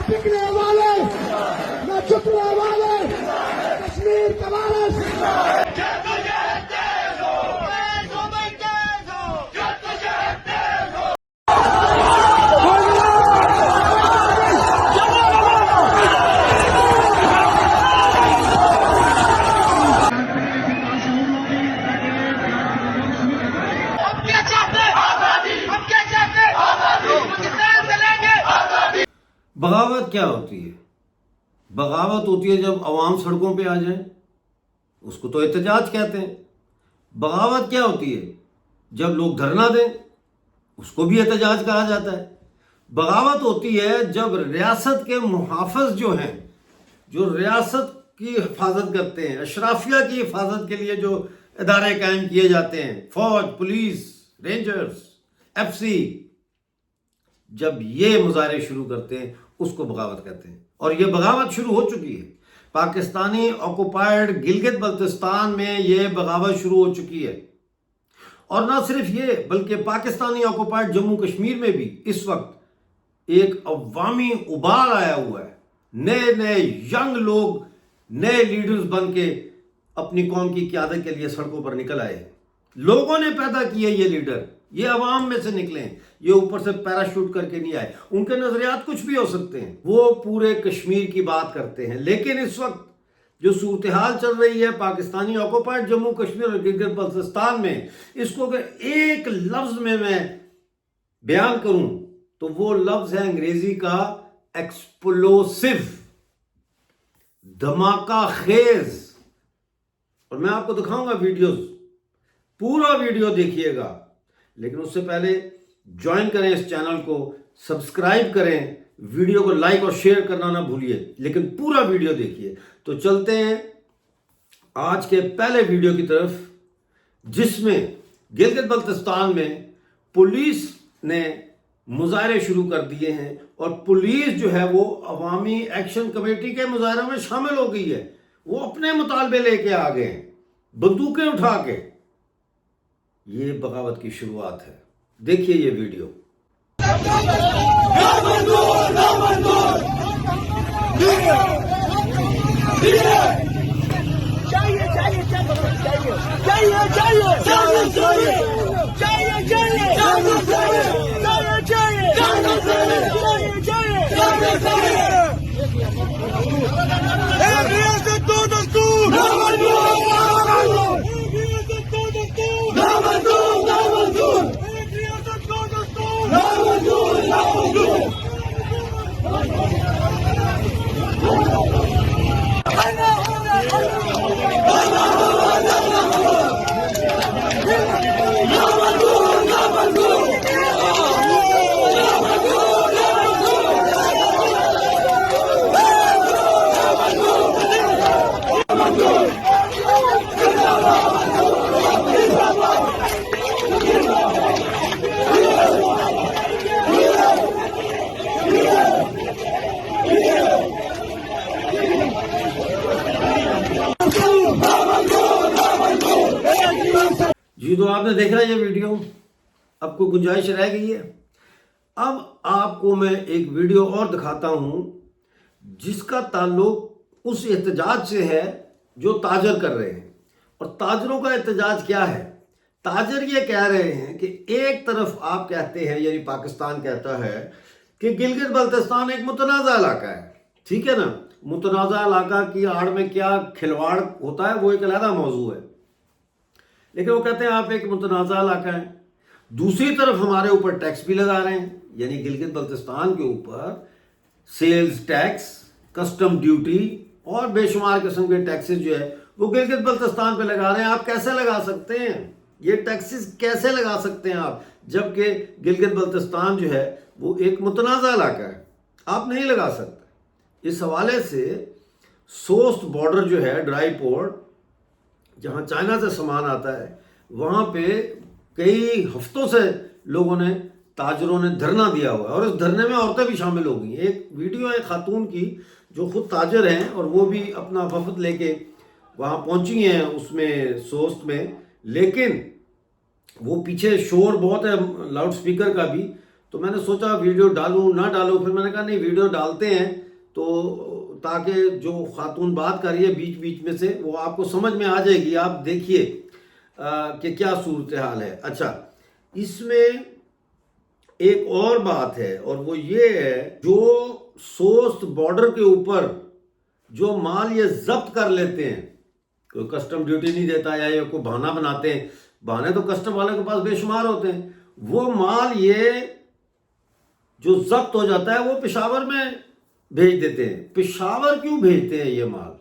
ٹکنے والے نہ چکنے والے کشمیر کا وارث بغاوت کیا ہوتی ہے؟ بغاوت ہوتی ہے جب عوام سڑکوں پہ آ جائیں، اس کو تو احتجاج کہتے ہیں۔ بغاوت کیا ہوتی ہے؟ جب لوگ دھرنا دیں، اس کو بھی احتجاج کہا جاتا ہے۔ بغاوت ہوتی ہے جب ریاست کے محافظ جو ہیں، جو ریاست کی حفاظت کرتے ہیں، اشرافیہ کی حفاظت کے لیے جو ادارے قائم کیے جاتے ہیں، فوج، پولیس، رینجرز، ایف سی، جب یہ مظاہرے شروع کرتے ہیں اس کو بغاوت کہتے ہیں۔ اور یہ بغاوت شروع ہو چکی ہے۔ پاکستانی آکوپائیڈ گلگت بلتستان میں یہ بغاوت شروع ہو چکی ہے۔ اور نہ صرف یہ بلکہ پاکستانی آکوپائیڈ جموں کشمیر میں بھی اس وقت ایک عوامی ابھار آیا ہوا ہے۔ نئے نئے ینگ لوگ نئے لیڈرز بن کے اپنی قوم کی قیادت کے لیے سڑکوں پر نکل آئے۔ لوگوں نے پیدا کیے یہ لیڈر، یہ عوام میں سے نکلے ہیں، یہ اوپر سے پیراشوٹ کر کے نہیں آئے۔ ان کے نظریات کچھ بھی ہو سکتے ہیں، وہ پورے کشمیر کی بات کرتے ہیں، لیکن اس وقت جو صورتحال چل رہی ہے پاکستانی آکوپائیڈ جموں کشمیر اور گلگت بلتستان میں، اس کو اگر ایک لفظ میں بیان کروں تو وہ لفظ ہے انگریزی کا ایکسپلوسو، دھماکہ خیز۔ اور میں آپ کو دکھاؤں گا ویڈیوز، پورا ویڈیو دیکھیے گا، لیکن اس سے پہلے جوائن کریں اس چینل کو، سبسکرائب کریں، ویڈیو کو لائک اور شیئر کرنا نہ بھولیے، لیکن پورا ویڈیو دیکھیے۔ تو چلتے ہیں آج کے پہلے ویڈیو کی طرف، جس میں گلگت بلتستان میں پولیس نے مظاہرے شروع کر دیے ہیں، اور پولیس جو ہے وہ عوامی ایکشن کمیٹی کے مظاہروں میں شامل ہو گئی ہے۔ وہ اپنے مطالبے لے کے آ گئے ہیں، بندوقیں اٹھا کے۔ یہ بغاوت کی شروعات ہے، دیکھیے یہ ویڈیو۔ جی تو آپ نے دیکھا یہ ویڈیو، اب کوئی گنجائش رہ گئی ہے؟ اب آپ کو میں ایک ویڈیو اور دکھاتا ہوں جس کا تعلق اس احتجاج سے ہے جو تاجر کر رہے ہیں۔ اور تاجروں کا احتجاج کیا ہے؟ تاجر یہ کہہ رہے ہیں کہ ایک طرف آپ کہتے ہیں، یعنی پاکستان کہتا ہے کہ گلگت بلتستان ایک متنازع علاقہ ہے، ٹھیک ہے نا؟ متنازع علاقہ کی آڑ میں کیا کھلواڑ ہوتا ہے وہ ایک علیحدہ موضوع ہے، لیکن وہ کہتے ہیں آپ ایک متنازع علاقہ ہے۔ دوسری طرف ہمارے اوپر ٹیکس بھی لگا رہے ہیں، یعنی گلگت بلتستان کے اوپر سیلز ٹیکس، کسٹم ڈیوٹی اور بے شمار قسم کے ٹیکسز جو ہے وہ گلگت بلتستان پہ لگا رہے ہیں۔ آپ کیسے لگا سکتے ہیں یہ ٹیکسز؟ کیسے لگا سکتے ہیں آپ، جبکہ گلگت بلتستان جو ہے وہ ایک متنازع علاقہ ہے؟ آپ نہیں لگا سکتے۔ اس حوالے سے سوست بارڈر جو ہے، ڈرائی پورٹ، جہاں چائنا سے سامان آتا ہے، وہاں پہ کئی ہفتوں سے لوگوں نے تاجروں نے دھرنا دیا ہوا ہے اور اس دھرنے میں عورتیں بھی شامل ہو گئی ہیں. ایک ویڈیو ہے خاتون کی جو خود تاجر ہیں اور وہ بھی اپنا وفد لے کے وہاں پہنچی ہیں اس میں سوست میں, لیکن وہ پیچھے شور بہت ہے لاؤڈ سپیکر کا بھی, تو میں نے سوچا ویڈیو ڈالوں نہ ڈالوں, پھر میں نے کہا نہیں ویڈیو ڈالتے ہیں تو تاکہ جو خاتون بات کر رہی ہے بیچ بیچ میں سے وہ آپ کو سمجھ میں آ جائے گی, آپ دیکھیے کہ کیا صورتحال ہے. اچھا, اس میں ایک اور بات ہے اور وہ یہ ہے جو سوست بارڈر کے اوپر جو مال یہ ضبط کر لیتے ہیں, کوئی کسٹم ڈیوٹی نہیں دیتا یا یہ کوئی بہانہ بناتے ہیں, بہانے تو کسٹم والے کے پاس بے شمار ہوتے ہیں, وہ مال یہ جو ضبط ہو جاتا ہے وہ پشاور میں بھیج دیتے ہیں. پشاور کیوں بھیجتے ہیں یہ مال؟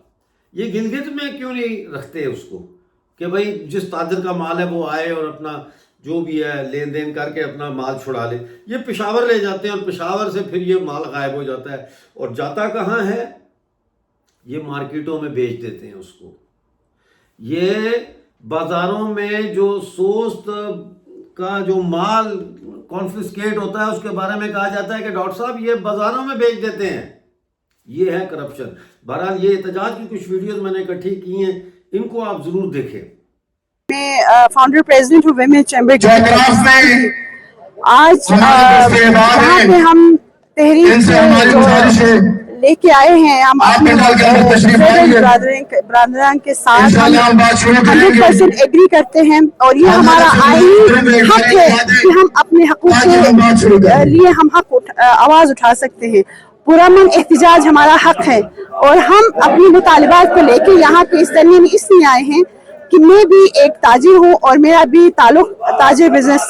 یہ گلگت میں کیوں نہیں رکھتے اس کو کہ بھائی جس تاجر کا مال ہے وہ آئے اور اپنا جو بھی ہے لین دین کر کے اپنا مال چھڑا لے؟ یہ پشاور لے جاتے ہیں اور پشاور سے پھر یہ مال غائب ہو جاتا ہے, اور جاتا کہاں ہے؟ یہ مارکیٹوں میں بیچ دیتے ہیں اس کو. یہ بازاروں میں جو سوست کا جو مال کانفسکیٹ ہوتا ہے اس کے بارے میں کہا جاتا ہے کہ ڈاکٹر صاحب یہ بازاروں میں بیچ دیتے ہیں. یہ ہے کرپشن. بہرحال یہ احتجاج کی کچھ ویڈیوز میں نے اکٹھی کی ہیں, ان کو آپ ضرور دیکھیں. میں فاؤنڈر پریزیڈنٹ ہوں ویمن چیمبر. آج یہاں پہ ہم تحریک لے کے آئے ہیں, ہم اپنے برادران کے ساتھ 100% ایگری کرتے ہیں اور یہ ہمارا آئینی حق ہے کہ ہم اپنے حقوق کے لیے ہم حق آواز اٹھا سکتے ہیں. پرامن احتجاج ہمارا حق ہے اور ہم اپنی مطالبات کو لے کے یہاں پہ اس دنیا میں اس لیے آئے ہیں کہ میں بھی ایک تاجر ہوں اور میرا بھی تعلق تاجر بزنس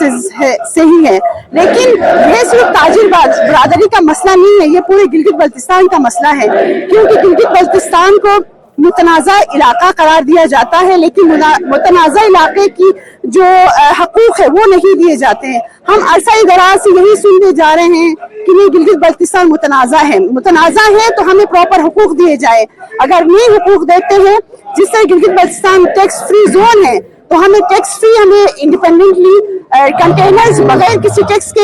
سے ہی ہے. لیکن یہ صرف تاجر برادری کا مسئلہ نہیں ہے, یہ پورے گلگت بلتستان کا مسئلہ ہے, کیونکہ گلگت بلتستان کو متنازع علاقہ قرار دیا جاتا ہے لیکن متنازع علاقے کی جو حقوق ہے وہ نہیں دیے جاتے ہیں. ہم عرصہ دراز سے یہی سنتے جا رہے ہیں کہ یہ گلگت بلتستان متنازع ہے تو ہمیں پراپر حقوق دیے جائے. اگر نہیں حقوق دیتے ہیں, جس سے Gilgit Baltistan tax free zone ہے, تو ہمیں ٹیکس فری ہمیں انڈیپینڈنٹلی کنٹینرز بغیر کسی ٹیکس کے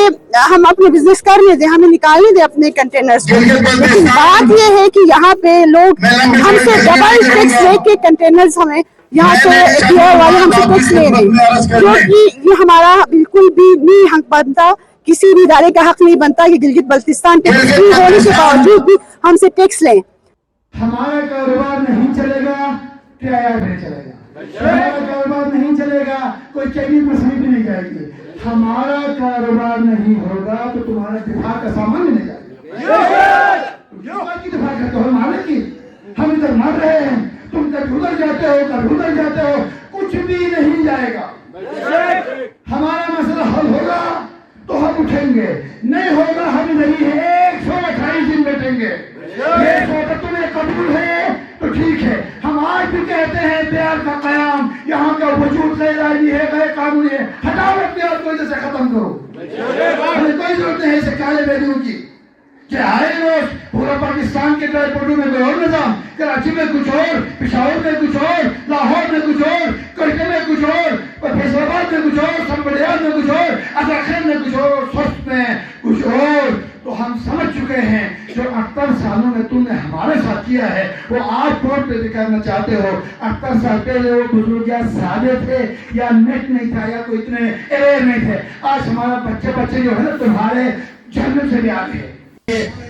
ہم اپنے بزنس کرنے دیں, ہمیں نکالنے دیں اپنے کنٹینرز کو. لیکن بات یہ ہے کہ یہاں پہ لوگ ہم سے ڈبل ٹیکس لے کے کنٹینرز ہمیں یہاں سے والے ہم سے ٹیکس لے رہے ہیں, کیونکہ یہ ہمارا بالکل بھی نہیں حق بنتا, کسی بھی ادارے کا حق نہیں بنتا کہ گلگت بلتستان ٹیکس فری ہونے کے باوجود بھی ہم سے ٹیکس لیں. ہمارا کاروبار نہیں چلے گا, کرایہ نہیں چلے گا. ہمارا کاروبار نہیں چلے گا, کوئی کیبنٹ مسئلہ بھی نہیں جائے گی. ہمارا کاروبار نہیں ہوگا تو تمہارا دفاع کا سامان نہیں جائے گا. کی دفاع کرتے ہو مالک کی, ہم ادھر مر رہے ہیں, تم تک ادھر جاتے ہو, کل ادھر جاتے ہو, کچھ بھی نہیں جائے گا. ہمارا مسئلہ حل ہوگا تو ہم اٹھیں گے, نہیں ہوگا ہم نہیں ہے 128 دن بیٹھیں گے. یہ سوچ تمہیں قبول ہے تو ٹھیک ہے. ہم آج بھی کہتے ہیں اختیار کا قیام, یہاں کا وجود غیر آئینی ہے, غیر قانونی ہے, ہٹاؤ اختیار کو ادھر سے ختم کرو. ہمیں کوئی ضرورت نہیں ہے اسے کالے بیڑیوں کی کہ آئے روز پورا پاکستان کے ٹرائیپورٹوں میں کوئی اور نظام, کراچی میں کچھ اور, پشاور میں کچھ اور, لاہور میں کچھ اور, کرکے میں کچھ اور, فیصل آباد میں کچھ اور, سنبلیال میں کچھ اور, ازاخیر میں کچھ اور, سوست میں کچھ اور. تو ہم سمجھ چکے ہیں جو 78 سالوں میں تم نے ہمارے ساتھ کیا ہے وہ آج کورٹ پہ دکھانا چاہتے ہو. 78 سال پہلے وہ بزرگ یا سادے تھے یا نیٹ نہیں تھا یا کوئی اتنے اویئر نہیں تھے. آج ہمارا بچے جو ہے نا تمہارے جہنم سے بھی آگے ہے.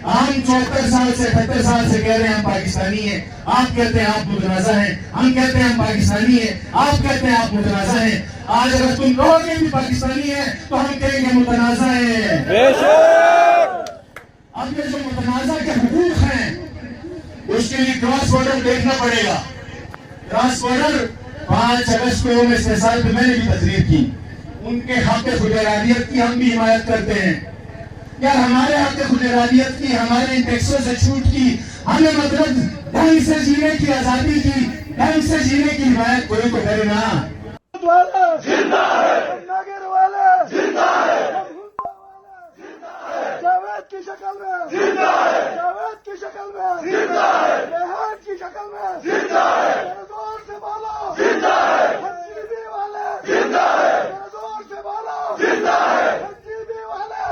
ہم 74 سال سے 78 سال سے کہہ رہے ہیں ہم پاکستانی ہیں, آپ کہتے ہیں آپ متنازع ہیں, ہم کہتے ہیں ہم پاکستانی ہیں, آپ کہتے ہیں آپ متنازع ہیں. آج اگر تم کہو گے بھی پاکستانی ہیں تو ہم کہیں گے متنازع ہیں. اب یہ جو متنازع کے حقوق ہیں اس کے لیے کراس بارڈر دیکھنا پڑے گا. کراس بارڈر 5 اگست کو یوم استحصال پہ میں نے بھی تقریر کی, ان کے حق خود ارادیت کی ہم بھی حمایت کرتے ہیں. یار ہمارے حق خود ارادیت کی, ہمارے ان ٹیکسوں سے چھوٹ کی, ہمیں مطلب ڈھنگ سے جینے کی آزادی کی, ڈھنگ سے جینے کی حمایت کوئی تو کرے نا. جاوید کی شکل میں, جاوید کی شکل میں, ریحان کی شکل میں, زور سے بولو, والے زور سے بولو, والے